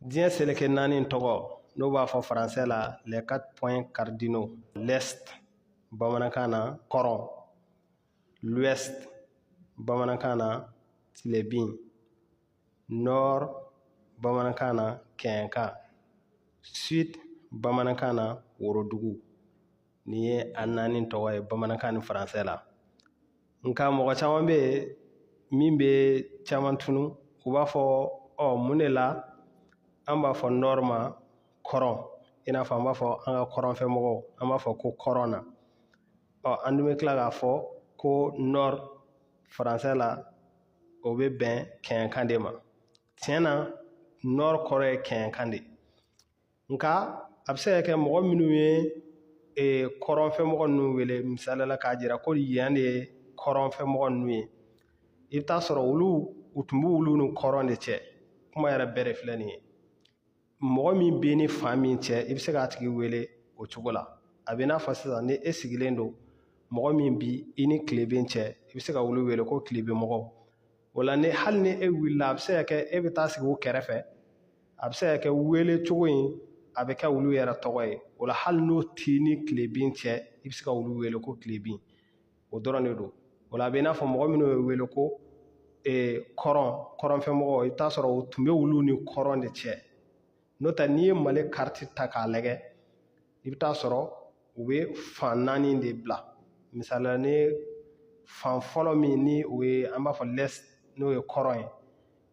Diɲɛ seleke naani tɔgɔ n'o b'a fɔ français la les 4 points cardinaux. L'est bamanankan na kɔrɔn, l'ouest bamanankan na tilebin, nord bamanankan na kɛɲɛka, sud bamanankan na worodugu. Nin ye a naani tɔgɔ ye bamanankan ni français la. Nka mɔgɔ caman bɛ yen min bɛ caman tunu u b'a fɔ mun de la an b'a fɔ nord ma kɔrɔn, i n'a fɔ an b'a fɔ an ka kɔrɔnfɛmɔgɔw an b'a fɔ ko kɔrɔn na. An dun bɛ tila k'a fɔ ko nord français la o bɛ bɛn kɛɲɛkan de ma. Tiɲɛ na nord kɔrɔ ye kɛɲɛkan de, nka a bɛ se ka kɛ mɔgɔ minnu ye kɔrɔnfɛmɔgɔ ninnu wele misali la k'a jira ko yan de ye kɔrɔnfɛmɔgɔ ninnu ye, i bɛ taa sɔrɔ u tun bɛ olu ni kɔrɔn de cɛ. Kuma yɛrɛ bɛɛ de filɛ nin ye. Mɔgɔ min bɛ ni fan min cɛ i bɛ se k'a tigi wele o cogo la. A bɛ n'a fɔ sisan ni e sigilen don mɔgɔ min bi i ni tileben cɛ i bɛ se ka olu wele ko tilebinmɔgɔw. O la hali ni e wulila a bɛ se ka kɛ e bɛ taa sigi u kɛrɛfɛ, a bɛ se ka kɛ wele cogo in a bɛ kɛ olu yɛrɛ tɔgɔ ye. O la hali n'o t'i ni tilebin cɛ i bɛ se ka olu wele ko tilebin. O dɔrɔn de don. O la a bɛ n'a fɔ mɔgɔ minnu bɛ wele ko kɔrɔnfɛmɔgɔw i bɛ taa sɔrɔ u tun bɛ olu ni kɔrɔn de cɛ. N'o tɛ n'i ye Mali kariti ta k'a lajɛ i bɛ taa sɔrɔ u bɛ fan naani de bila. Misali la ni fan fɔlɔ min ni o ye an b'a fɔ l'est n'o ye kɔrɔn ye,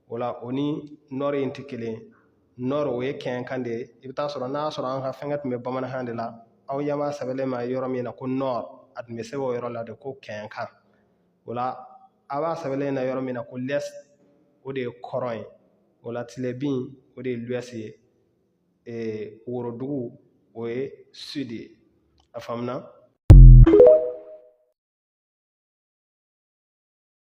o la o ni nord in tɛ kelen ye. Nord o ye kɛɲɛkan de ye. I bɛ taa sɔrɔ n'a y'a sɔrɔ an ka fɛngɛ tun bɛ bamanankan de la aw ɲɛ b'a sɛbɛnlen ma yɔrɔ min na ko nord a tun bɛ sɛbɛn o yɔrɔ la de ko kɛɲɛkan. O la a b'a sɛbɛnlen na yɔrɔ min na ko l'est o de ye kɔrɔn ye. O la tilebin o de ye l'ouest ye. Worodugu o ye sud ye. A faamuna?